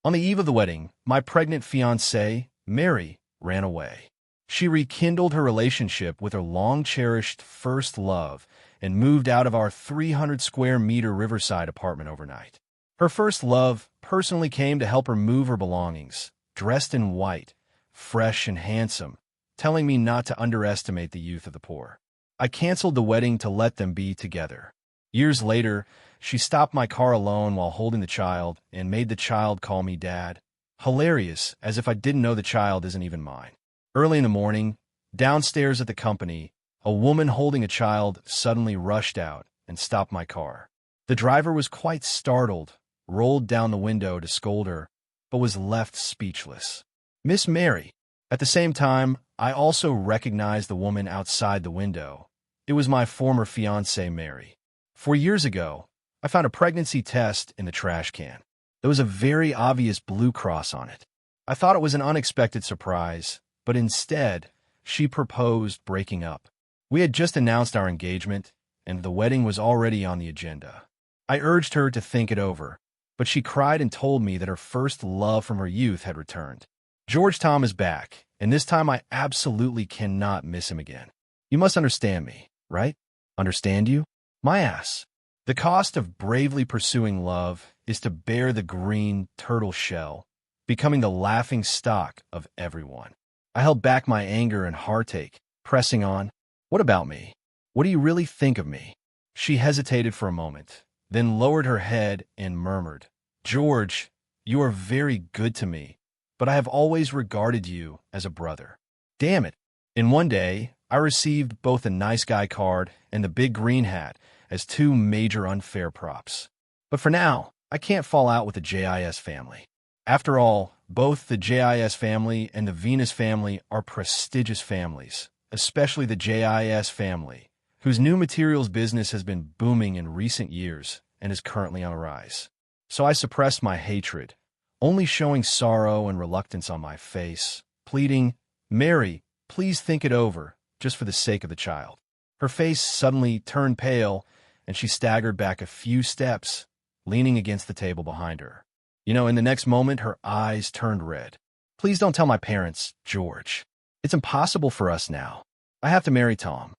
On the eve of the wedding, my pregnant fiancée, Mary, ran away. She rekindled her relationship with her long-cherished first love and moved out of our 300-square-meter Riverside apartment overnight. Her first love personally came to help her move her belongings, dressed in white, fresh and handsome, telling me not to underestimate the youth of the poor. I canceled the wedding to let them be together. Years later, she stopped my car alone while holding the child and made the child call me Dad. Hilarious, as if I didn't know the child isn't even mine. Early in the morning, downstairs at the company, a woman holding a child suddenly rushed out and stopped my car. The driver was quite startled, rolled down the window to scold her, but was left speechless. Miss Mary. At the same time, I also recognized the woman outside the window. It was my former fiancée, Mary. 4 years ago, I found a pregnancy test in the trash can. There was a very obvious blue cross on it. I thought it was an unexpected surprise, but instead, she proposed breaking up. We had just announced our engagement, and the wedding was already on the agenda. I urged her to think it over, but she cried and told me that her first love from her youth had returned. George Tom is back, and this time I absolutely cannot miss him again. You must understand me, right? Understand you? My ass. The cost of bravely pursuing love is to bear the green turtle shell, becoming the laughing stock of everyone. I held back my anger and heartache, pressing on. What about me? What do you really think of me? She hesitated for a moment, then lowered her head and murmured, George, you are very good to me, but I have always regarded you as a brother. Damn it. In one day, I received both the nice guy card and the big green hat as 2 major unfair props. But for now, I can't fall out with the JIS family. After all, both the JIS family and the Venus family are prestigious families, especially the JIS family, whose new materials business has been booming in recent years and is currently on a rise. So I suppressed my hatred, only showing sorrow and reluctance on my face, pleading, Mary, please think it over, just for the sake of the child. Her face suddenly turned pale, and she staggered back a few steps, leaning against the table behind her. In the next moment, her eyes turned red. Please don't tell my parents, George. It's impossible for us now. I have to marry Tom.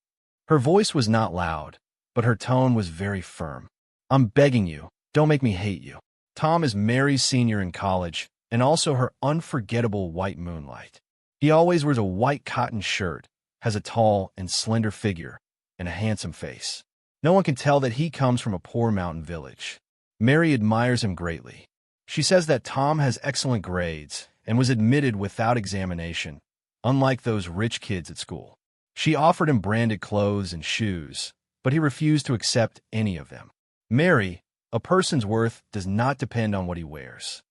Her voice was not loud, but her tone was very firm. I'm begging you, don't make me hate you. Tom is Mary's senior in college, and also her unforgettable white moonlight. He always wears a white cotton shirt, has a tall and slender figure, and a handsome face. No one can tell that he comes from a poor mountain village. Mary admires him greatly. She says that Tom has excellent grades and was admitted without examination, unlike those rich kids at school. She offered him branded clothes and shoes, but he refused to accept any of them. Mary, a person's worth does not depend on what he wears,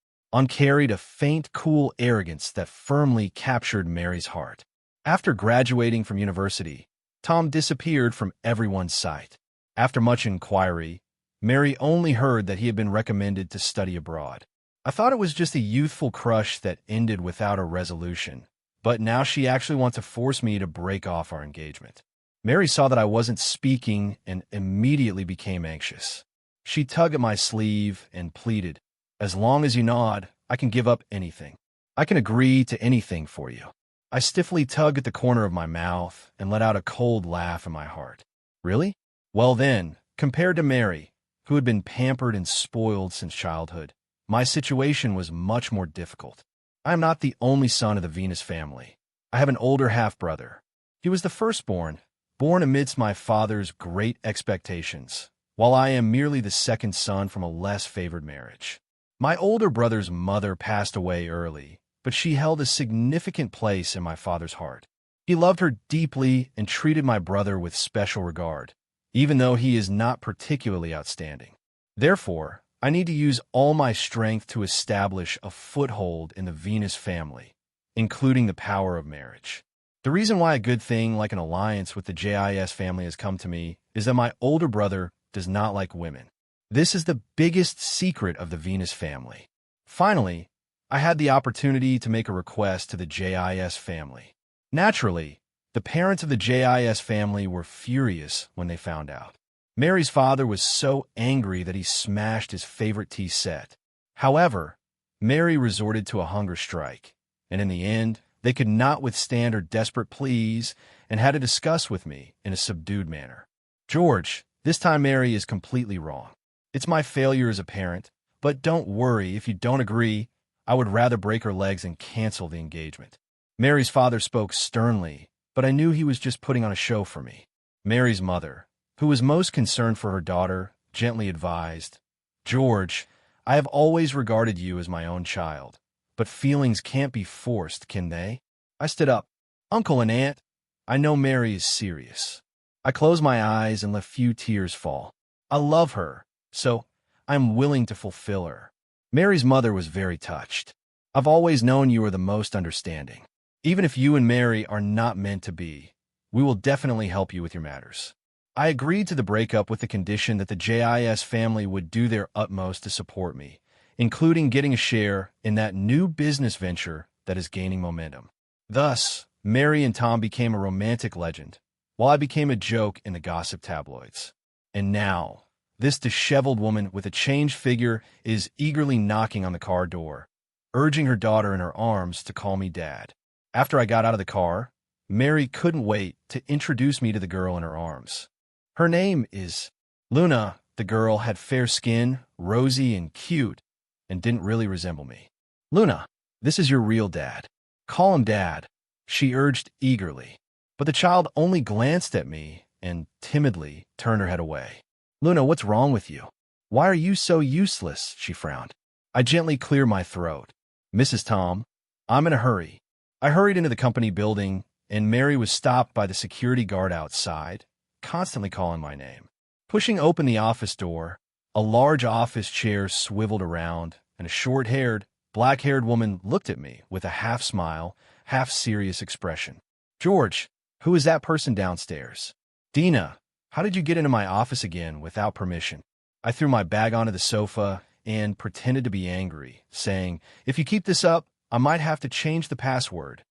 carried a faint, cool arrogance that firmly captured Mary's heart. After graduating from university, Tom disappeared from everyone's sight. After much inquiry, Mary only heard that he had been recommended to study abroad. I thought it was just a youthful crush that ended without a resolution, but now she actually wants to force me to break off our engagement. Mary saw that I wasn't speaking and immediately became anxious. She tugged at my sleeve and pleaded, as long as you nod, I can give up anything. I can agree to anything for you. I stiffly tugged at the corner of my mouth and let out a cold laugh in my heart. Really? Well then, compared to Mary, who had been pampered and spoiled since childhood, my situation was much more difficult. I am not the only son of the Venus family. I have an older half-brother. He was the firstborn, born amidst my father's great expectations, while I am merely the second son from a less favored marriage. My older brother's mother passed away early, but she held a significant place in my father's heart. He loved her deeply and treated my brother with special regard, even though he is not particularly outstanding. Therefore, I need to use all my strength to establish a foothold in the Venus family, including the power of marriage. The reason why a good thing like an alliance with the JIS family has come to me is that my older brother does not like women. This is the biggest secret of the Venus family. Finally, I had the opportunity to make a request to the JIS family. Naturally, the parents of the JIS family were furious when they found out. Mary's father was so angry that he smashed his favorite tea set. However, Mary resorted to a hunger strike, and in the end, they could not withstand her desperate pleas and had to discuss with me in a subdued manner. George, this time Mary is completely wrong. It's my failure as a parent, but don't worry if you don't agree. I would rather break her legs and cancel the engagement. Mary's father spoke sternly, but I knew he was just putting on a show for me. Mary's mother, who was most concerned for her daughter, gently advised, George, I have always regarded you as my own child, but feelings can't be forced, can they? I stood up. Uncle and Aunt, I know Mary is serious. I closed my eyes and let few tears fall. I love her, so I'm willing to fulfill her. Mary's mother was very touched. I've always known you are the most understanding. Even if you and Mary are not meant to be, we will definitely help you with your matters. I agreed to the breakup with the condition that the JIS family would do their utmost to support me, including getting a share in that new business venture that is gaining momentum. Thus, Mary and Tom became a romantic legend, while I became a joke in the gossip tabloids. And now, this disheveled woman with a changed figure is eagerly knocking on the car door, urging her daughter in her arms to call me Dad. After I got out of the car, Mary couldn't wait to introduce me to the girl in her arms. Her name is Luna. The girl had fair skin, rosy and cute, and didn't really resemble me. Luna, this is your real dad. Call him Dad, she urged eagerly. But the child only glanced at me and timidly turned her head away. Luna, what's wrong with you? Why are you so useless? She frowned. I gently cleared my throat. Mrs. Tom, I'm in a hurry. I hurried into the company building, and Mary was stopped by the security guard outside, constantly calling my name. Pushing open the office door, a large office chair swiveled around, and a short-haired, black-haired woman looked at me with a half-smile, half-serious expression. George, who is that person downstairs? Dena, how did you get into my office again without permission? I threw my bag onto the sofa and pretended to be angry, saying, if you keep this up, I might have to change the password.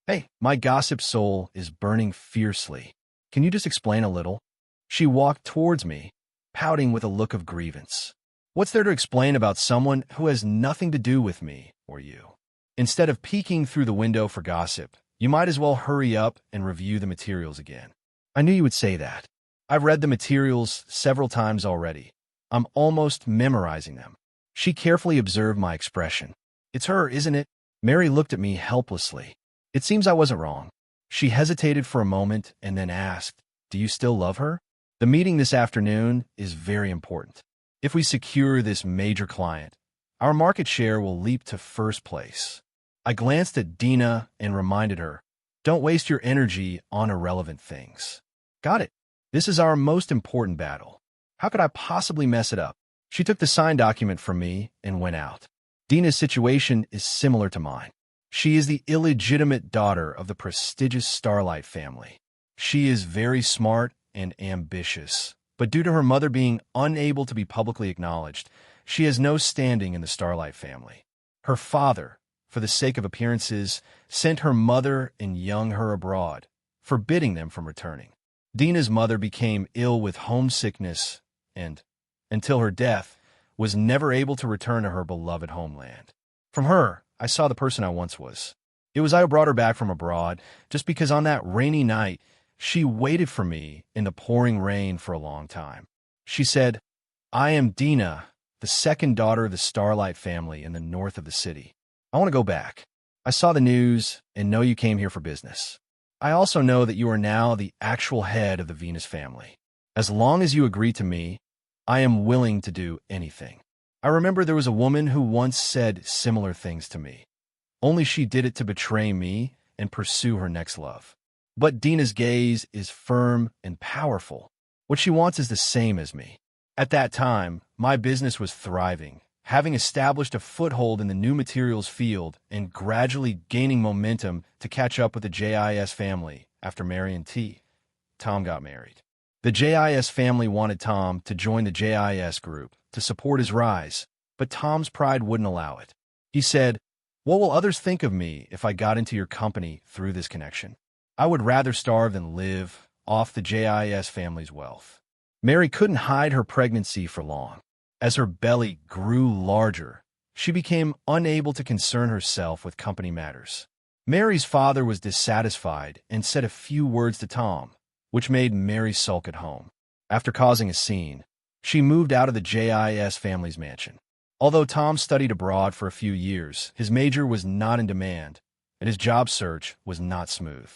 Hey, my gossip soul is burning fiercely. Can you just explain a little? She walked towards me, pouting with a look of grievance. What's there to explain about someone who has nothing to do with me or you? Instead of peeking through the window for gossip, you might as well hurry up and review the materials again. I knew you would say that. I've read the materials several times already. I'm almost memorizing them. She carefully observed my expression. It's her, isn't it? Mary looked at me helplessly. It seems I wasn't wrong. She hesitated for a moment and then asked, do you still love her? The meeting this afternoon is very important. If we secure this major client, our market share will leap to first place. I glanced at Dena and reminded her, don't waste your energy on irrelevant things. Got it. This is our most important battle. How could I possibly mess it up? She took the signed document from me and went out. Dena's situation is similar to mine. She is the illegitimate daughter of the prestigious Starlight family. She is very smart and ambitious, but due to her mother being unable to be publicly acknowledged, she has no standing in the Starlight family. Her father, for the sake of appearances, sent her mother and young her abroad, forbidding them from returning. Dena's mother became ill with homesickness and, until her death, was never able to return to her beloved homeland. From her, I saw the person I once was. It was I who brought her back from abroad, just because on that rainy night, she waited for me in the pouring rain for a long time. She said, I am Dena, the second daughter of the Starlight family in the north of the city. I want to go back. I saw the news and know you came here for business. I also know that you are now the actual head of the Venus family. As long as you agree to me, I am willing to do anything. I remember there was a woman who once said similar things to me. Only she did it to betray me and pursue her next love. But Dena's gaze is firm and powerful. What she wants is the same as me. At that time, my business was thriving, having established a foothold in the new materials field and gradually gaining momentum to catch up with the JIS family after Mary and Tom got married. The JIS family wanted Tom to join the JIS group to support his rise, but Tom's pride wouldn't allow it. He said, what will others think of me if I got into your company through this connection? I would rather starve than live off the JIS family's wealth. Mary couldn't hide her pregnancy for long. As her belly grew larger, she became unable to concern herself with company matters. Mary's father was dissatisfied and said a few words to Tom, which made Mary sulk at home. After causing a scene, she moved out of the JIS family's mansion. Although Tom studied abroad for a few years, his major was not in demand, and his job search was not smooth.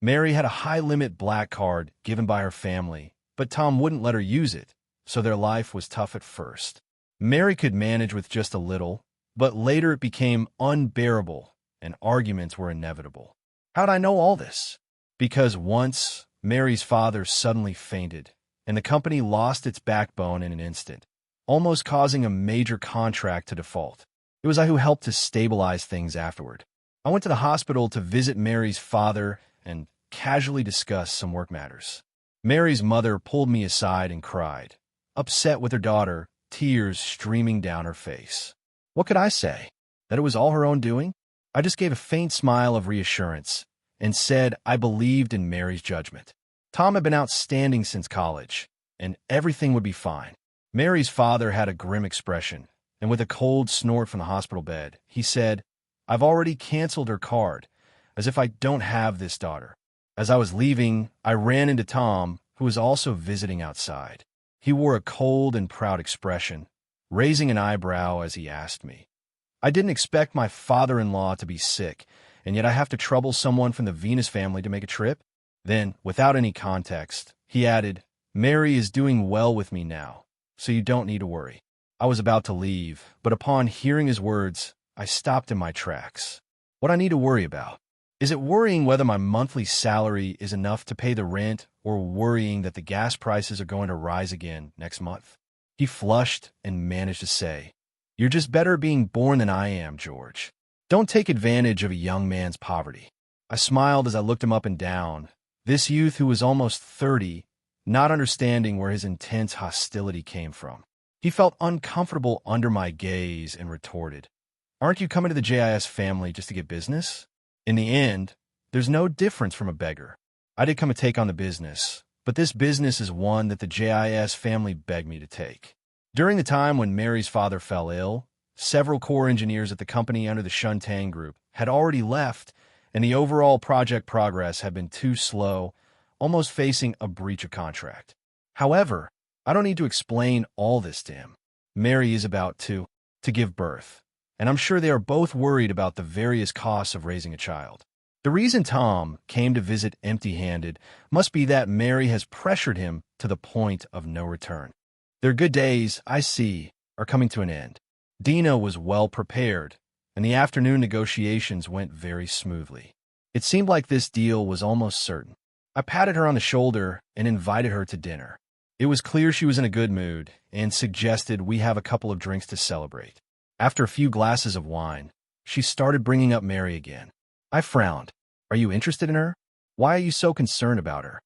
Mary had a high-limit black card given by her family, but Tom wouldn't let her use it, so their life was tough at first. Mary could manage with just a little, but later it became unbearable, and arguments were inevitable. How'd I know all this? Because once, Mary's father suddenly fainted, and the company lost its backbone in an instant, almost causing a major contract to default. It was I who helped to stabilize things afterward. I went to the hospital to visit Mary's father and casually discuss some work matters. Mary's mother pulled me aside and cried, upset with her daughter, tears streaming down her face. What could I say? That it was all her own doing? I just gave a faint smile of reassurance and said I believed in Mary's judgment. Tom had been outstanding since college, and everything would be fine. Mary's father had a grim expression, and with a cold snort from the hospital bed, he said, I've already canceled her card, as if I don't have this daughter. As I was leaving, I ran into Tom, who was also visiting outside. He wore a cold and proud expression, raising an eyebrow as he asked me. I didn't expect my father-in-law to be sick, and yet I have to trouble someone from the Venus family to make a trip? Then, without any context, he added, Mary is doing well with me now, so you don't need to worry. I was about to leave, but upon hearing his words, I stopped in my tracks. What I need to worry about? Is it worrying whether my monthly salary is enough to pay the rent or worrying that the gas prices are going to rise again next month? He flushed and managed to say, You're just better being born than I am, George. Don't take advantage of a young man's poverty. I smiled as I looked him up and down, this youth who was almost 30, not understanding where his intense hostility came from. He felt uncomfortable under my gaze and retorted, Aren't you coming to the JIS family just to get business? In the end, there's no difference from a beggar. I did come to take on the business, but this business is one that the JIS family begged me to take. During the time when Mary's father fell ill, several core engineers at the company under the Shuntang Group had already left, and the overall project progress had been too slow, almost facing a breach of contract. However, I don't need to explain all this to him. Mary is about to give birth, and I'm sure they are both worried about the various costs of raising a child. The reason Tom came to visit empty-handed must be that Mary has pressured him to the point of no return. Their good days, I see, are coming to an end. Dena was well prepared, and the afternoon negotiations went very smoothly. It seemed like this deal was almost certain. I patted her on the shoulder and invited her to dinner. It was clear she was in a good mood and suggested we have a couple of drinks to celebrate. After a few glasses of wine, she started bringing up Mary again. I frowned. Are you interested in her? Why are you so concerned about her?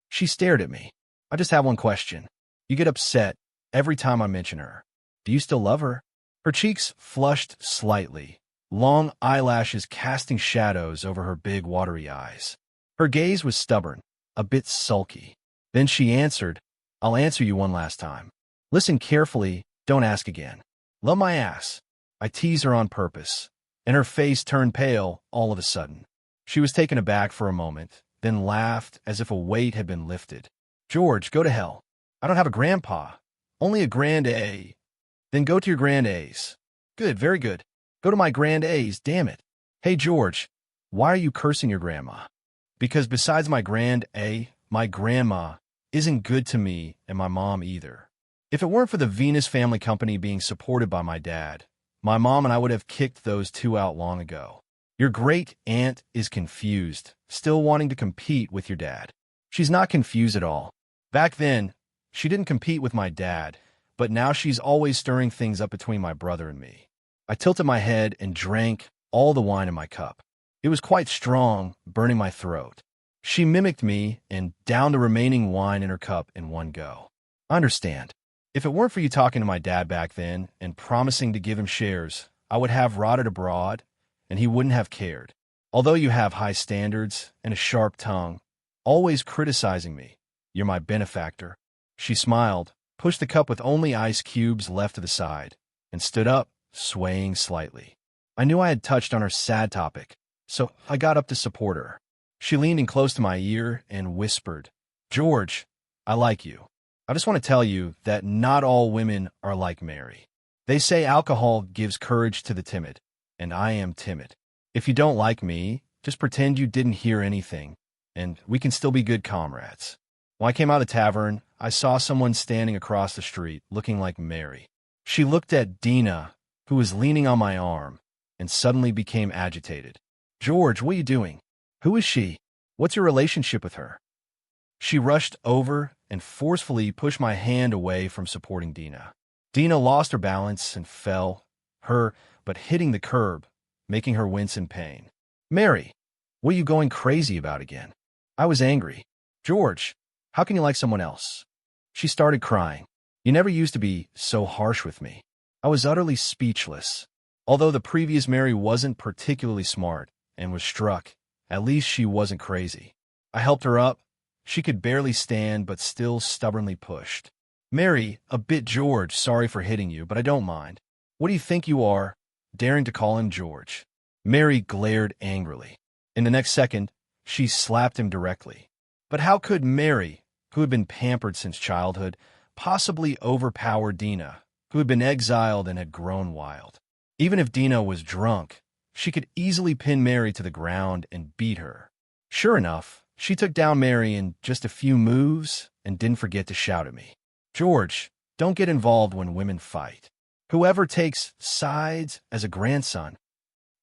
She stared at me. I just have one question. You get upset every time I mention her. Do you still love her? Her cheeks flushed slightly, long eyelashes casting shadows over her big watery eyes. Her gaze was stubborn, a bit sulky. Then she answered, I'll answer you one last time. Listen carefully, don't ask again. Love my ass. I teased her on purpose, and her face turned pale all of a sudden. She was taken aback for a moment, then laughed as if a weight had been lifted. George, go to hell. I don't have a grandpa, only a grand A. Then go to your grand A's. Good, very good. Go to my grand A's, damn it. Hey, George, why are you cursing your grandma? Because besides my grand A, my grandma isn't good to me and my mom either. If it weren't for the Venus family company being supported by my dad, my mom and I would have kicked those two out long ago. Your great aunt is confused, still wanting to compete with your dad. She's not confused at all. Back then, she didn't compete with my dad, but now she's always stirring things up between my brother and me. I tilted my head and drank all the wine in my cup. It was quite strong, burning my throat. She mimicked me and downed the remaining wine in her cup in one go. I understand. If it weren't for you talking to my dad back then and promising to give him shares, I would have rotted abroad, and he wouldn't have cared. Although you have high standards and a sharp tongue, always criticizing me, you're my benefactor. She smiled, pushed the cup with only ice cubes left to the side, and stood up, swaying slightly. I knew I had touched on her sad topic, so I got up to support her. She leaned in close to my ear and whispered, "George, I like you. I just want to tell you that not all women are like Mary. They say alcohol gives courage to the timid, and I am timid. If you don't like me, just pretend you didn't hear anything, and we can still be good comrades." When I came out of the tavern, I saw someone standing across the street, looking like Mary. She looked at Dena, who was leaning on my arm, and suddenly became agitated. "George, what are you doing? Who is she? What's your relationship with her?" She rushed over and forcefully pushed my hand away from supporting Dena. Dena lost her balance and fell, but hitting the curb, making her wince in pain. "Mary, what are you going crazy about again?" I was angry. "George, how can you like someone else?" She started crying. "You never used to be so harsh with me." I was utterly speechless. Although the previous Mary wasn't particularly smart and was struck, at least she wasn't crazy. I helped her up. She could barely stand, but still stubbornly pushed. "Mary, a bit George, sorry for hitting you, but I don't mind. What do you think you are, daring to call him George?" Mary glared angrily. In the next second, she slapped him directly. But how could Mary, who had been pampered since childhood, possibly overpower Dena, who had been exiled and had grown wild? Even if Dena was drunk, she could easily pin Mary to the ground and beat her. Sure enough, she took down Mary in just a few moves and didn't forget to shout at me, "George, don't get involved when women fight. Whoever takes sides as a grandson."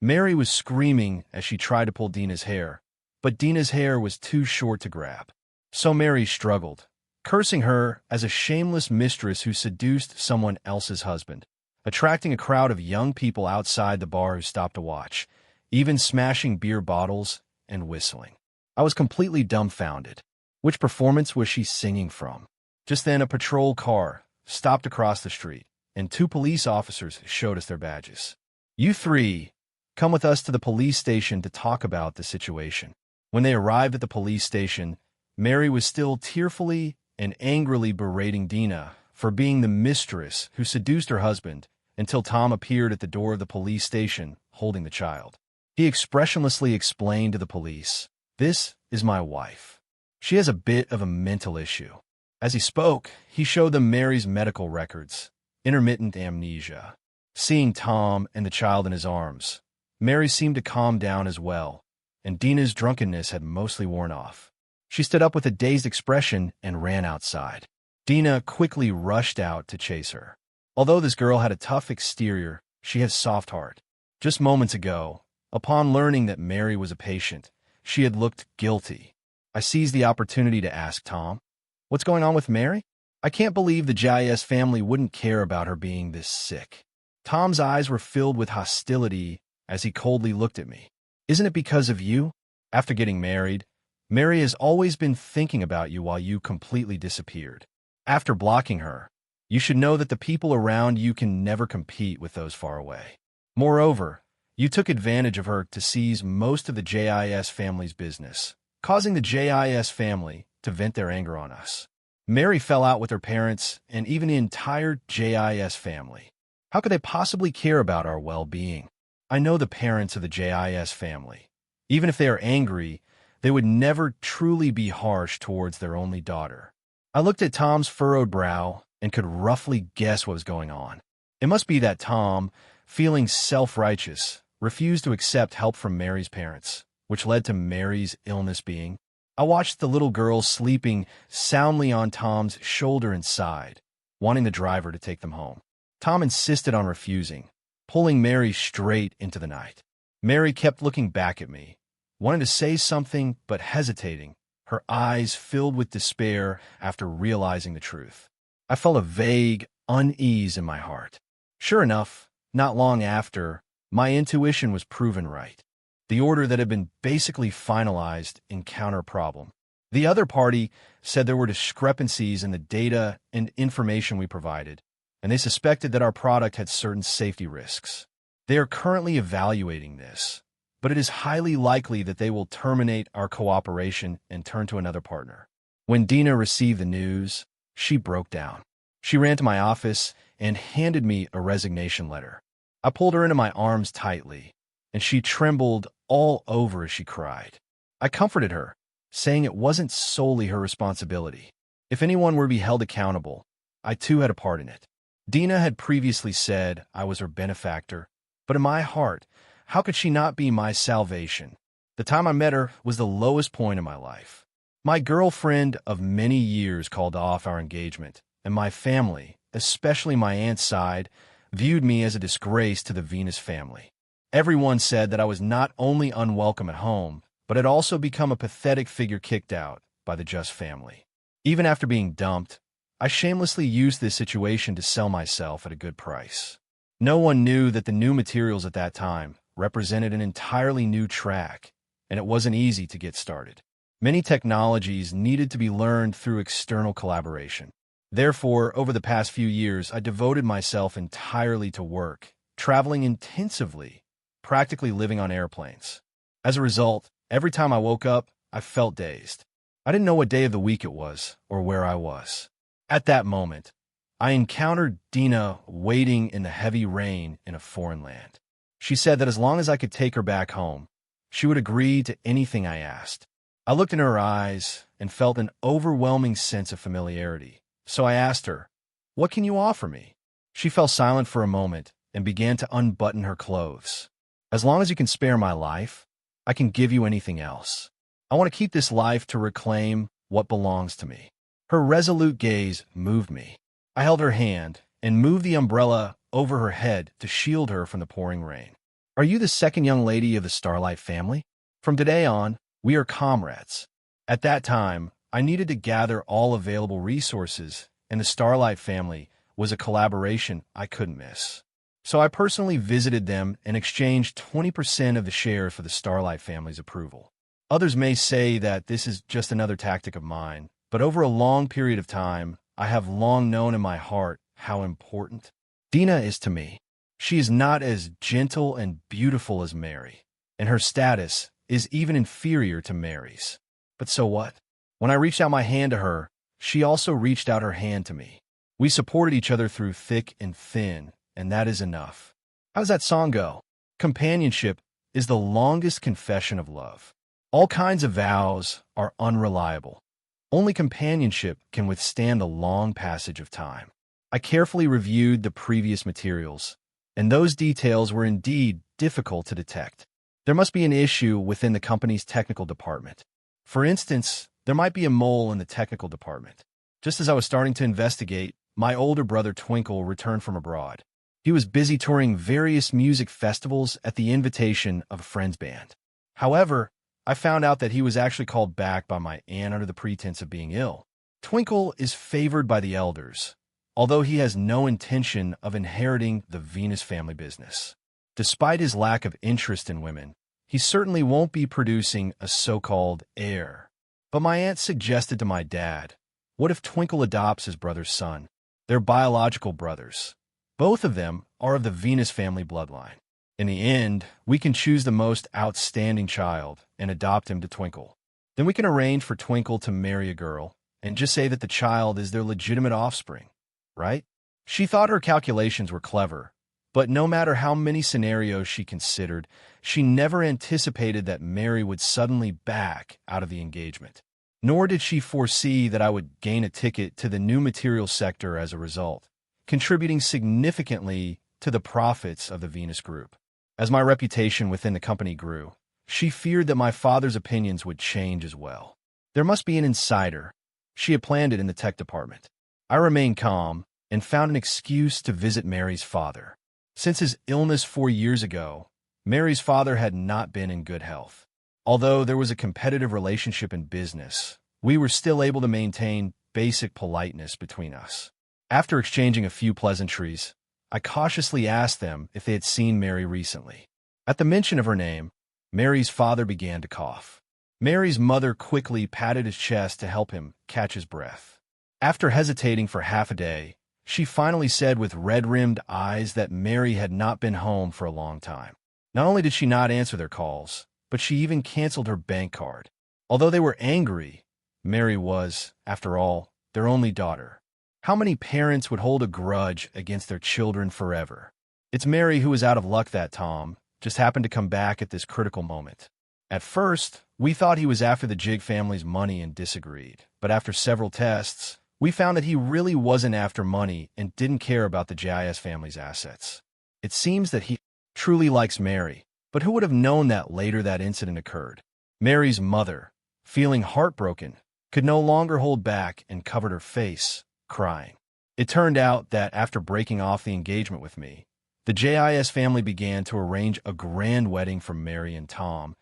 Mary was screaming as she tried to pull Dena's hair, but Dena's hair was too short to grab. So Mary struggled, cursing her as a shameless mistress who seduced someone else's husband, attracting a crowd of young people outside the bar who stopped to watch, even smashing beer bottles and whistling. I was completely dumbfounded. Which performance was she singing from? Just then, a patrol car stopped across the street, and 2 police officers showed us their badges. "You 3, come with us to the police station to talk about the situation." When they arrived at the police station, Mary was still tearfully and angrily berating Dena for being the mistress who seduced her husband until Tom appeared at the door of the police station holding the child. He expressionlessly explained to the police, "This is my wife. She has a bit of a mental issue." As he spoke, he showed them Mary's medical records, intermittent amnesia. Seeing Tom and the child in his arms, Mary seemed to calm down as well, and Dena's drunkenness had mostly worn off. She stood up with a dazed expression and ran outside. Dena quickly rushed out to chase her. Although this girl had a tough exterior, she had a soft heart. Just moments ago, upon learning that Mary was a patient, she had looked guilty. I seized the opportunity to ask Tom, "What's going on with Mary? I can't believe the JealousyWelcome family wouldn't care about her being this sick." Tom's eyes were filled with hostility as he coldly looked at me. "Isn't it because of you? After getting married, Mary has always been thinking about you while you completely disappeared. After blocking her, you should know that the people around you can never compete with those far away. Moreover, you took advantage of her to seize most of the JealousyWelcome family's business, causing the JealousyWelcome family to vent their anger on us. Mary fell out with her parents and even the entire JealousyWelcome family. How could they possibly care about our well-being? I know the parents of the JealousyWelcome family. Even if they are angry, they would never truly be harsh towards their only daughter." I looked at Tom's furrowed brow and could roughly guess what was going on. It must be that Tom, feeling self-righteous, refused to accept help from Mary's parents, which led to Mary's illness being. I watched the little girl sleeping soundly on Tom's shoulder and sighed, wanting the driver to take them home. Tom insisted on refusing, pulling Mary straight into the night. Mary kept looking back at me, wanting to say something but hesitating, her eyes filled with despair after realizing the truth. I felt a vague unease in my heart. Sure enough, not long after, my intuition was proven right. The order that had been basically finalized encountered a problem. The other party said there were discrepancies in the data and information we provided, and they suspected that our product had certain safety risks. They are currently evaluating this, but it is highly likely that they will terminate our cooperation and turn to another partner. When Dena received the news, she broke down. She ran to my office and handed me a resignation letter. I pulled her into my arms tightly, and she trembled all over as she cried. I comforted her, saying it wasn't solely her responsibility. If anyone were to be held accountable, I too had a part in it. Dena had previously said I was her benefactor, but in my heart, how could she not be my salvation? The time I met her was the lowest point in my life. My girlfriend of many years called off our engagement, and my family, especially my aunt's side, viewed me as a disgrace to the Venus family. Everyone said that I was not only unwelcome at home, but had also become a pathetic figure kicked out by the Just family. Even after being dumped, I shamelessly used this situation to sell myself at a good price. No one knew that the new materials at that time represented an entirely new track, and it wasn't easy to get started. Many technologies needed to be learned through external collaboration. Therefore, over the past few years, I devoted myself entirely to work, traveling intensively, practically living on airplanes. As a result, every time I woke up, I felt dazed. I didn't know what day of the week it was or where I was. At that moment, I encountered Dena waiting in the heavy rain in a foreign land. She said that as long as I could take her back home, she would agree to anything I asked. I looked in her eyes and felt an overwhelming sense of familiarity. So I asked her, "What can you offer me?" She fell silent for a moment and began to unbutton her clothes. "As long as you can spare my life, I can give you anything else. I want to keep this life to reclaim what belongs to me." Her resolute gaze moved me. I held her hand and moved the umbrella over her head to shield her from the pouring rain. "Are you the second young lady of the Starlight family? From today on, we are comrades." At that time, I needed to gather all available resources, and the Starlight family was a collaboration I couldn't miss. So I personally visited them and exchanged 20% of the shares for the Starlight family's approval. Others may say that this is just another tactic of mine, but over a long period of time, I have long known in my heart how important Dena is to me. She is not as gentle and beautiful as Mary, and her status is even inferior to Mary's. But so what? When I reached out my hand to her, she also reached out her hand to me. We supported each other through thick and thin, and that is enough. How does that song go? Companionship is the longest confession of love. All kinds of vows are unreliable. Only companionship can withstand the long passage of time. I carefully reviewed the previous materials, and those details were indeed difficult to detect. There must be an issue within the company's technical department. For instance, there might be a mole in the technical department. Just as I was starting to investigate, my older brother Twinkle returned from abroad. He was busy touring various music festivals at the invitation of a friend's band. However, I found out that he was actually called back by my aunt under the pretense of being ill. Twinkle is favored by the elders, although he has no intention of inheriting the Venus family business. Despite his lack of interest in women, he certainly won't be producing a so-called heir. But my aunt suggested to my dad, what if Twinkle adopts his brother's son? They're biological brothers. Both of them are of the Venus family bloodline. In the end, we can choose the most outstanding child and adopt him to Twinkle. Then we can arrange for Twinkle to marry a girl and just say that the child is their legitimate offspring, right? She thought her calculations were clever, but no matter how many scenarios she considered, she never anticipated that Mary would suddenly back out of the engagement. Nor did she foresee that I would gain a ticket to the new materials sector as a result, contributing significantly to the profits of the Venus Group. As my reputation within the company grew, she feared that my father's opinions would change as well. There must be an insider. She had planned it in the tech department. I remained calm and found an excuse to visit Mary's father. Since his illness 4 years ago, Mary's father had not been in good health. Although there was a competitive relationship in business, we were still able to maintain basic politeness between us. After exchanging a few pleasantries, I cautiously asked them if they had seen Mary recently. At the mention of her name, Mary's father began to cough. Mary's mother quickly patted his chest to help him catch his breath. After hesitating for half a day, she finally said with red-rimmed eyes that Mary had not been home for a long time. Not only did she not answer their calls, but she even canceled her bank card. Although they were angry, Mary was, after all, their only daughter. How many parents would hold a grudge against their children forever? It's Mary who was out of luck that Tom just happened to come back at this critical moment. At first, we thought he was after the Jig family's money and disagreed, but after several tests, we found that he really wasn't after money and didn't care about the JIS family's assets. It seems that he truly likes Mary, but who would have known that later that incident occurred? Mary's mother, feeling heartbroken, could no longer hold back and covered her face, crying. It turned out that after breaking off the engagement with me, the JIS family began to arrange a grand wedding for Mary and Tom,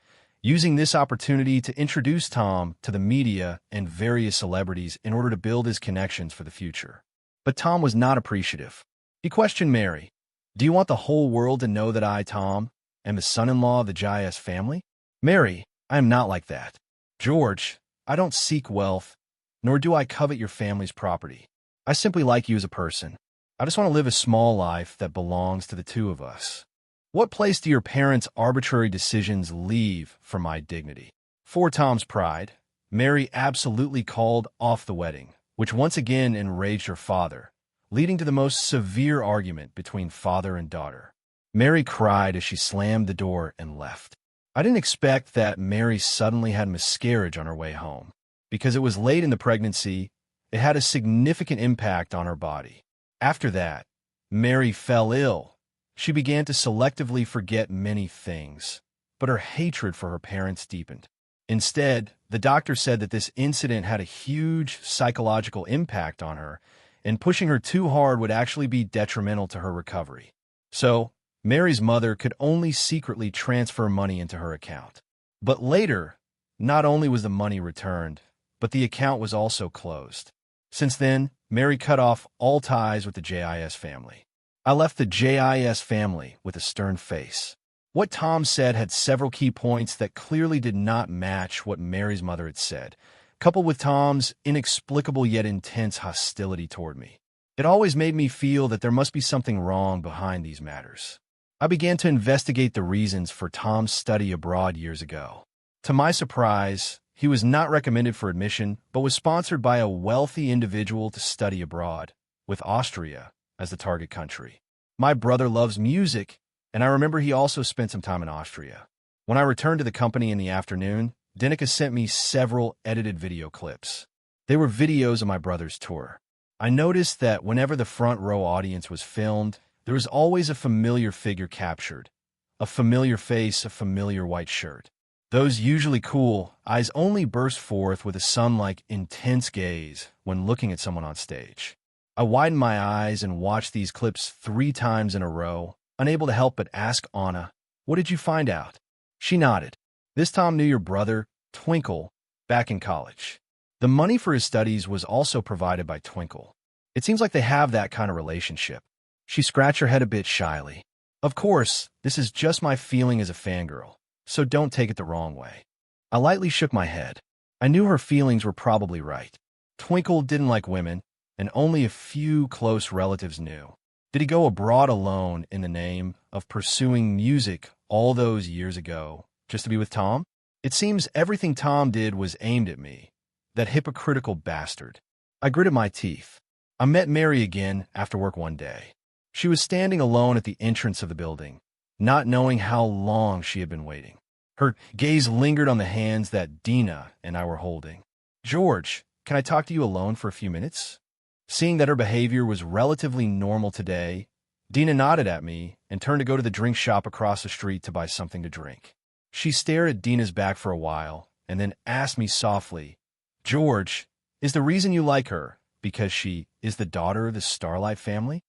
using this opportunity to introduce Tom to the media and various celebrities in order to build his connections for the future. But Tom was not appreciative. He questioned Mary, "Do you want the whole world to know that I, Tom, am the son-in-law of the JIS family?" "Mary, I am not like that." "George, I don't seek wealth, nor do I covet your family's property. I simply like you as a person. I just want to live a small life that belongs to the two of us. What place do your parents' arbitrary decisions leave for my dignity?" For Tom's pride, Mary absolutely called off the wedding, which once again enraged her father, leading to the most severe argument between father and daughter. Mary cried as she slammed the door and left. I didn't expect that Mary suddenly had miscarriage on her way home. Because it was late in the pregnancy, it had a significant impact on her body. After that, Mary fell ill. She began to selectively forget many things, but her hatred for her parents deepened. Instead, the doctor said that this incident had a huge psychological impact on her, and pushing her too hard would actually be detrimental to her recovery. So, Mary's mother could only secretly transfer money into her account. But later, not only was the money returned, but the account was also closed. Since then, Mary cut off all ties with the JIS family. I left the JIS family with a stern face. What Tom said had several key points that clearly did not match what Mary's mother had said, coupled with Tom's inexplicable yet intense hostility toward me. It always made me feel that there must be something wrong behind these matters. I began to investigate the reasons for Tom's study abroad years ago. To my surprise, he was not recommended for admission, but was sponsored by a wealthy individual to study abroad, with Austria as the target country. My brother loves music, and I remember he also spent some time in Austria. When I returned to the company in the afternoon, Dena sent me several edited video clips. They were videos of my brother's tour. I noticed that whenever the front row audience was filmed, there was always a familiar figure captured, a familiar face, a familiar white shirt. Those usually cool eyes only burst forth with a sun-like intense gaze when looking at someone on stage. I widened my eyes and watched these clips 3 times in a row, unable to help but ask Anna, "What did you find out?" She nodded. "This Tom knew your brother, Twinkle, back in college. The money for his studies was also provided by Twinkle. It seems like they have that kind of relationship." She scratched her head a bit shyly. "Of course, this is just my feeling as a fangirl, so don't take it the wrong way." I lightly shook my head. I knew her feelings were probably right. Twinkle didn't like women, and only a few close relatives knew. Did he go abroad alone in the name of pursuing music all those years ago, just to be with Tom? It seems everything Tom did was aimed at me, that hypocritical bastard. I gritted my teeth. I met Mary again after work one day. She was standing alone at the entrance of the building, not knowing how long she had been waiting. Her gaze lingered on the hands that Dena and I were holding. "George, can I talk to you alone for a few minutes?" Seeing that her behavior was relatively normal today, Dena nodded at me and turned to go to the drink shop across the street to buy something to drink. She stared at Dena's back for a while and then asked me softly, "George, is the reason you like her because she is the daughter of the Starlight family?"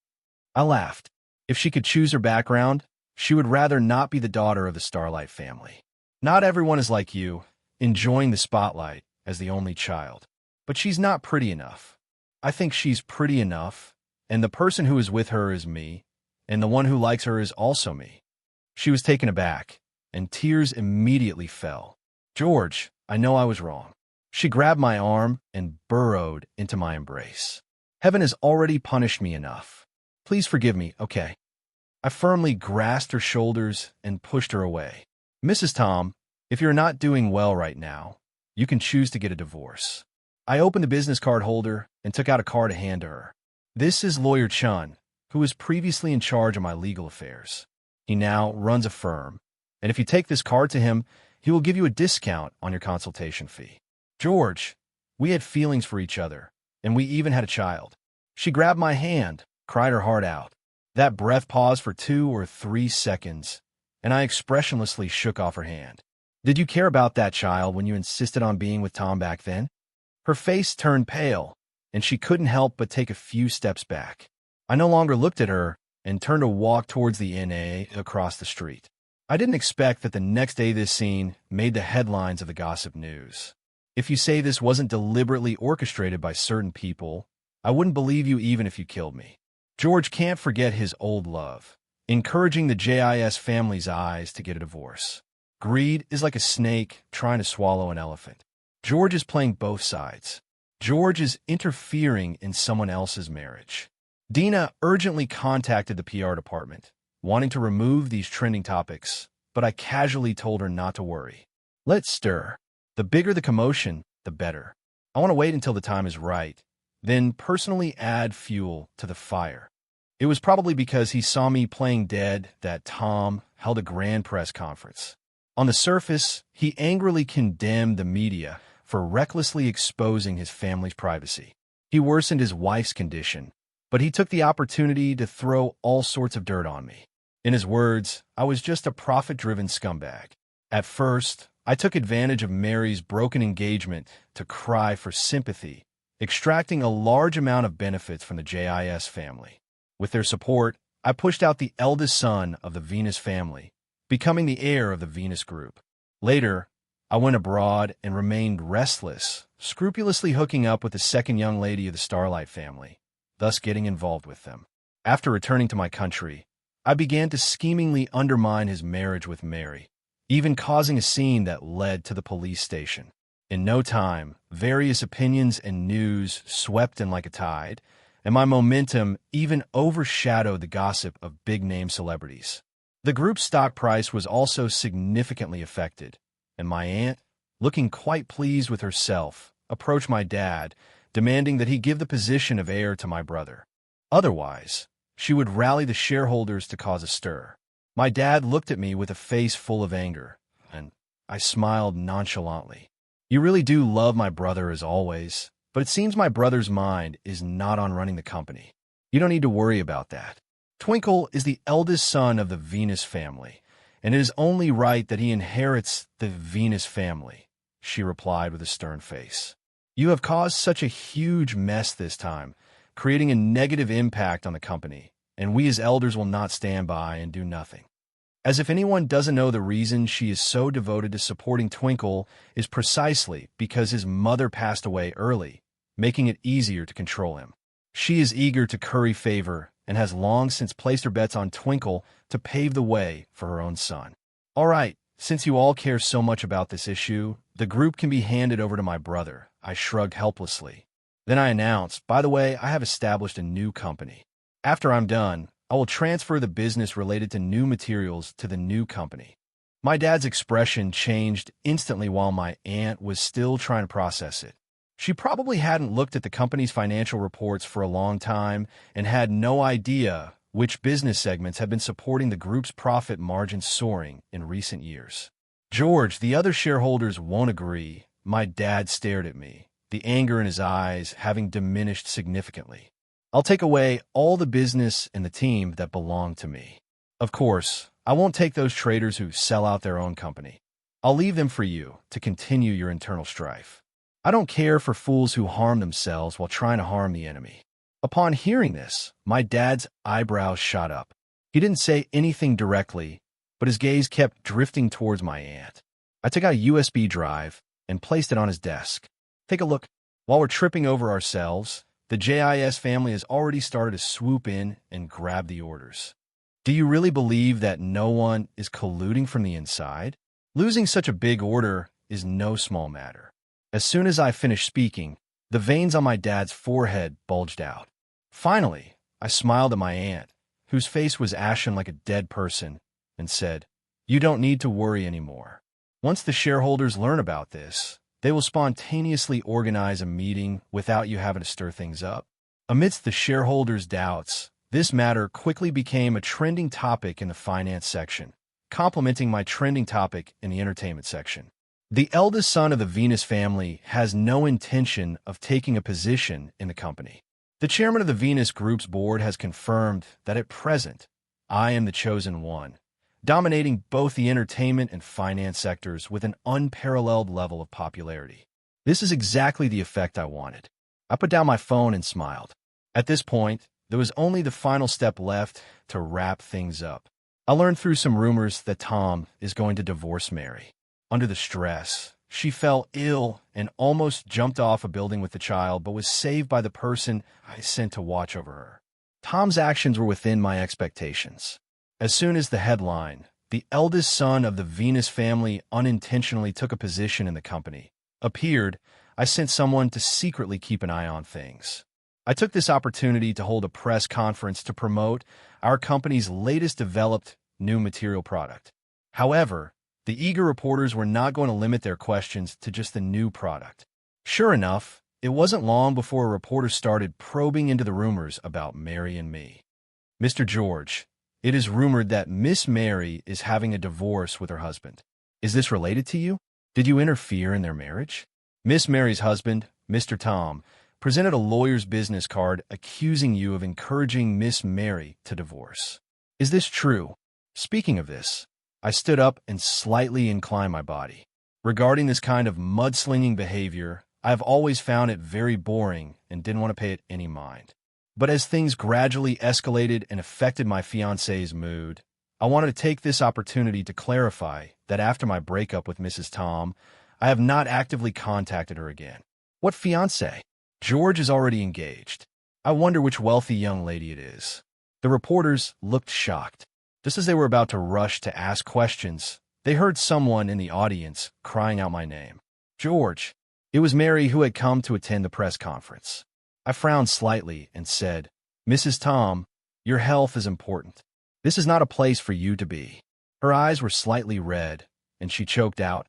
I laughed. If she could choose her background, she would rather not be the daughter of the Starlight family. Not everyone is like you, enjoying the spotlight as the only child. But she's not pretty enough. I think she's pretty enough, and the person who is with her is me, and the one who likes her is also me. She was taken aback, and tears immediately fell. "George, I know I was wrong." She grabbed my arm and burrowed into my embrace. "Heaven has already punished me enough. Please forgive me, okay?" I firmly grasped her shoulders and pushed her away. "Mrs. Tom, if you're not doing well right now, you can choose to get a divorce." I opened the business card holder and took out a card to hand to her. "This is Lawyer Chun. who was previously in charge of my legal affairs. He now runs a firm, and if you take this card to him, he will give you a discount on your consultation fee. George, we had feelings for each other, and we even had a child. She grabbed my hand, cried her heart out. That breath paused for 2 or 3 seconds, and I expressionlessly shook off her hand. Did you care about that child when you insisted on being with Tom back then? Her face turned pale, and she couldn't help but take a few steps back. I no longer looked at her and turned to walk towards the NA across the street. I didn't expect that the next day this scene made the headlines of the gossip news. If you say this wasn't deliberately orchestrated by certain people, I wouldn't believe you even if you killed me. George can't forget his old love, encouraging the JIS family's eyes to get a divorce. Greed is like a snake trying to swallow an elephant. George is playing both sides. George is interfering in someone else's marriage. Dena urgently contacted the PR department, wanting to remove these trending topics, but I casually told her not to worry. Let's stir. The bigger the commotion, the better. I want to wait until the time is right, then personally add fuel to the fire. It was probably because he saw me playing dead that Tom held a grand press conference. On the surface, he angrily condemned the media for recklessly exposing his family's privacy. He worsened his wife's condition, but he took the opportunity to throw all sorts of dirt on me. In his words, I was just a profit-driven scumbag. At first, I took advantage of Mary's broken engagement to cry for sympathy, extracting a large amount of benefits from the JIS family. With their support, I pushed out the eldest son of the Venus family, becoming the heir of the Venus group. Later, I went abroad and remained restless, scrupulously hooking up with the second young lady of the Starlight family, thus getting involved with them. After returning to my country, I began to schemingly undermine his marriage with Mary, even causing a scene that led to the police station. In no time, various opinions and news swept in like a tide, and my momentum even overshadowed the gossip of big-name celebrities. The group's stock price was also significantly affected, and my aunt, looking quite pleased with herself, approached my dad, demanding that he give the position of heir to my brother. Otherwise, she would rally the shareholders to cause a stir. My dad looked at me with a face full of anger, and I smiled nonchalantly. You really do love my brother as always, but it seems my brother's mind is not on running the company. You don't need to worry about that. Twinkle is the eldest son of the Venus family, and it is only right that he inherits the Venus family, she replied with a stern face. You have caused such a huge mess this time, creating a negative impact on the company, and we as elders will not stand by and do nothing. As if anyone doesn't know, the reason she is so devoted to supporting Twinkle is precisely because his mother passed away early, making it easier to control him. She is eager to curry favor and has long since placed her bets on Twinkle to pave the way for her own son. All right, since you all care so much about this issue, the group can be handed over to my brother, I shrugged helplessly. Then I announced, by the way, I have established a new company. After I'm done, I will transfer the business related to new materials to the new company. My dad's expression changed instantly while my aunt was still trying to process it. She probably hadn't looked at the company's financial reports for a long time and had no idea which business segments have been supporting the group's profit margin soaring in recent years. George, the other shareholders won't agree. My dad stared at me, the anger in his eyes having diminished significantly. I'll take away all the business and the team that belong to me. Of course, I won't take those traders who sell out their own company. I'll leave them for you to continue your internal strife. I don't care for fools who harm themselves while trying to harm the enemy. Upon hearing this, my dad's eyebrows shot up. He didn't say anything directly, but his gaze kept drifting towards my aunt. I took out a USB drive and placed it on his desk. Take a look. While we're tripping over ourselves, the JIS family has already started to swoop in and grab the orders. Do you really believe that no one is colluding from the inside? Losing such a big order is no small matter. As soon as I finished speaking, the veins on my dad's forehead bulged out. Finally, I smiled at my aunt, whose face was ashen like a dead person, and said, "You don't need to worry anymore. Once the shareholders learn about this, they will spontaneously organize a meeting without you having to stir things up." Amidst the shareholders' doubts, This matter quickly became a trending topic in the finance section, complementing my trending topic in the entertainment section. The eldest son of the Venus family has no intention of taking a position in the company. The chairman of the Venus Group's board has confirmed that at present, I am the chosen one, dominating both the entertainment and finance sectors with an unparalleled level of popularity. This is exactly the effect I wanted. I put down my phone and smiled. At this point, there was only the final step left to wrap things up. I learned through some rumors that Tom is going to divorce Mary. Under the stress, she fell ill and almost jumped off a building with the child, but was saved by the person I sent to watch over her. Tom's actions were within my expectations. As soon as the headline, "The eldest son of the Venus family unintentionally took a position in the company," appeared, I sent someone to secretly keep an eye on things. I took this opportunity to hold a press conference to promote our company's latest developed new material product. However, the eager reporters were not going to limit their questions to just the new product. Sure enough, it wasn't long before a reporter started probing into the rumors about Mary and me. "Mr. George, it is rumored that Miss Mary is having a divorce with her husband. Is this related to you? Did you interfere in their marriage?" Miss Mary's husband, Mr. Tom, presented a lawyer's business card accusing you of encouraging Miss Mary to divorce. Is this true? Speaking of this, I stood up and slightly inclined my body. Regarding this kind of mudslinging behavior, I have always found it very boring and didn't want to pay it any mind. But as things gradually escalated and affected my fiancé's mood, I wanted to take this opportunity to clarify that after my breakup with Mrs. Tom, I have not actively contacted her again. What fiancé? George is already engaged. I wonder which wealthy young lady it is. The reporters looked shocked. Just as they were about to rush to ask questions, they heard someone in the audience crying out my name. "George." It was Mary, who had come to attend the press conference. I frowned slightly and said, "Mrs. Tom, your health is important. This is not a place for you to be." Her eyes were slightly red, and she choked out,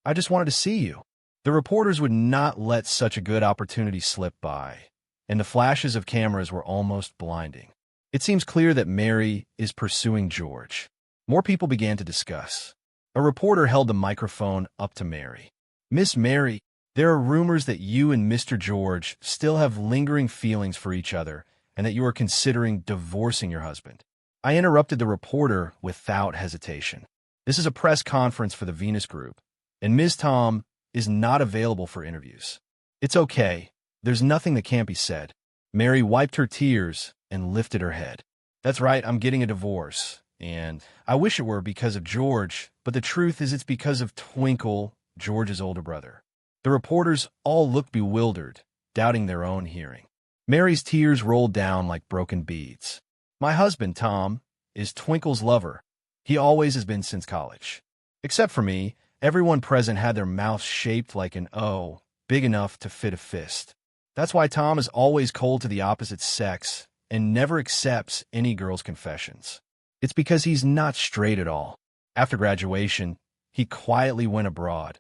"I just wanted to see you." The reporters would not let such a good opportunity slip by, and the flashes of cameras were almost blinding. It seems clear that Mary is pursuing George. More people began to discuss. A reporter held the microphone up to Mary. "Miss Mary, there are rumors that you and Mr. George still have lingering feelings for each other and that you are considering divorcing your husband." I interrupted the reporter without hesitation. "This is a press conference for the Venus Group, and Ms. Tom is not available for interviews." "It's okay. There's nothing that can't be said." Mary wiped her tears and lifted her head. "That's right, I'm getting a divorce, and I wish it were because of George, but the truth is it's because of Twinkle, George's older brother." The reporters all looked bewildered, doubting their own hearing. Mary's tears rolled down like broken beads. "My husband, Tom, is Twinkle's lover. He always has been since college." Except for me, everyone present had their mouths shaped like an O, big enough to fit a fist. That's why Tom is always cold to the opposite sex and never accepts any girl's confessions. It's because he's not straight at all. After graduation, he quietly went abroad,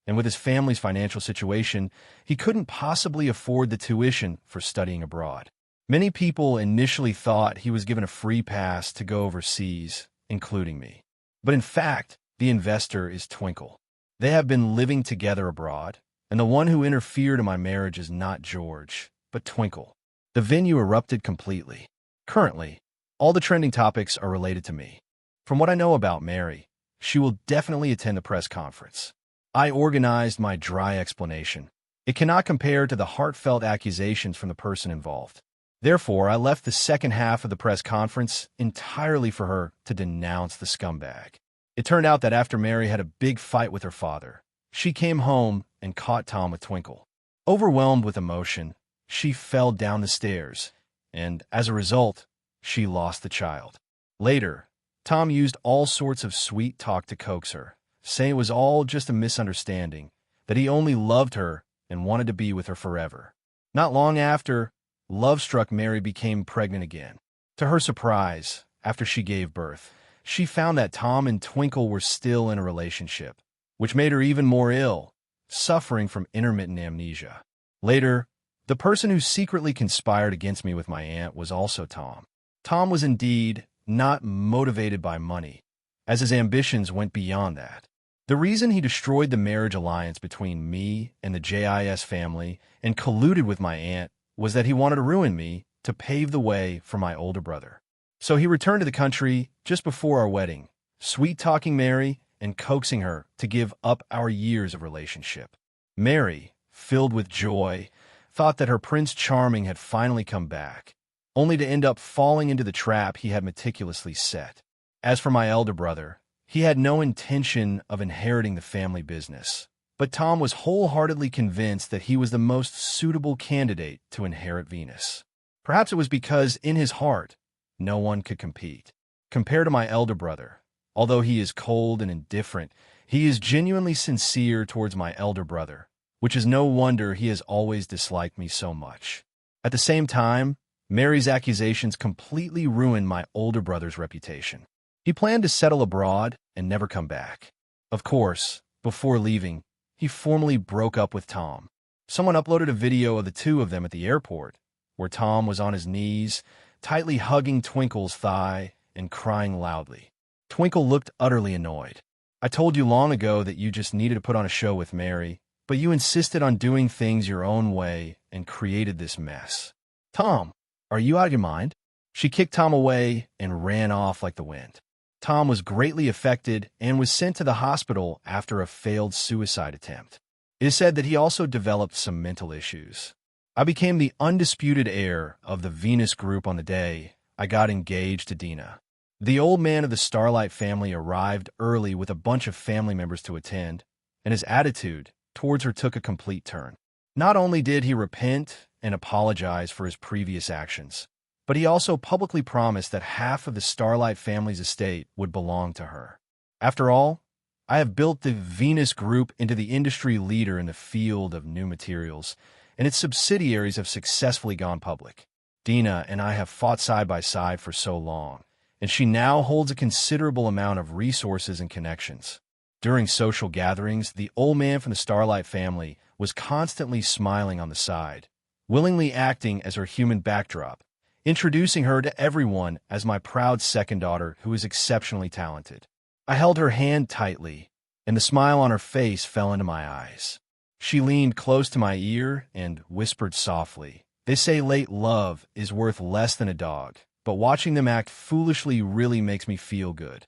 and with his family's financial situation, he couldn't possibly afford the tuition for studying abroad. Many people initially thought he was given a free pass to go overseas, including me. But in fact, the investor is Twinkle. They have been living together abroad, and the one who interfered in my marriage is not George, but Twinkle. The venue erupted completely. Currently, all the trending topics are related to me. From what I know about Mary, she will definitely attend the press conference. I organized my dry explanation. It cannot compare to the heartfelt accusations from the person involved. Therefore, I left the second half of the press conference entirely for her to denounce the scumbag. It turned out that after Mary had a big fight with her father, she came home and caught Tom with Twinkle. Overwhelmed with emotion, she fell down the stairs, and as a result, she lost the child. Later, Tom used all sorts of sweet talk to coax her, saying it was all just a misunderstanding, that he only loved her and wanted to be with her forever. Not long after, love-struck Mary became pregnant again. To her surprise, after she gave birth, she found that Tom and Twinkle were still in a relationship, which made her even more ill, suffering from intermittent amnesia. Later, the person who secretly conspired against me with my aunt was also Tom. Tom was indeed not motivated by money, as his ambitions went beyond that. The reason he destroyed the marriage alliance between me and the JIS family and colluded with my aunt was that he wanted to ruin me to pave the way for my older brother. So he returned to the country just before our wedding, sweet-talking Mary and coaxing her to give up our years of relationship. Mary, filled with joy, thought that her Prince Charming had finally come back, only to end up falling into the trap he had meticulously set. As for my elder brother, he had no intention of inheriting the family business, but Tom was wholeheartedly convinced that he was the most suitable candidate to inherit Venus. Perhaps it was because, in his heart, no one could compete. Compared to my elder brother, although he is cold and indifferent, he is genuinely sincere towards my elder brother, which is no wonder he has always disliked me so much. At the same time, Mary's accusations completely ruined my older brother's reputation. He planned to settle abroad and never come back. Of course, before leaving, he formally broke up with Tom. Someone uploaded a video of the two of them at the airport, where Tom was on his knees, tightly hugging Twinkle's thigh and crying loudly. Twinkle looked utterly annoyed. "I told you long ago that you just needed to put on a show with Mary, but you insisted on doing things your own way and created this mess. Tom, are you out of your mind?" She kicked Tom away and ran off like the wind. Tom was greatly affected and was sent to the hospital after a failed suicide attempt. It is said that he also developed some mental issues. I became the undisputed heir of the Venus group on the day I got engaged to Dena. The old man of the Starlight family arrived early with a bunch of family members to attend, and his attitude towards her took a complete turn. Not only did he repent and apologize for his previous actions, but he also publicly promised that half of the Starlight family's estate would belong to her. After all, I have built the Venus Group into the industry leader in the field of new materials, and its subsidiaries have successfully gone public. Dena and I have fought side by side for so long, and she now holds a considerable amount of resources and connections. During social gatherings, the old man from the Starlight family was constantly smiling on the side, willingly acting as her human backdrop, introducing her to everyone as my proud second daughter who is exceptionally talented. I held her hand tightly, and the smile on her face fell into my eyes. She leaned close to my ear and whispered softly, "They say late love is worth less than a dog, but watching them act foolishly really makes me feel good."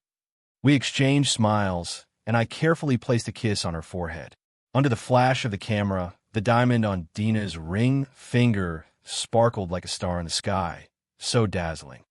We exchanged smiles, and I carefully placed a kiss on her forehead. Under the flash of the camera, the diamond on Dena's ring finger sparkled like a star in the sky, so dazzling.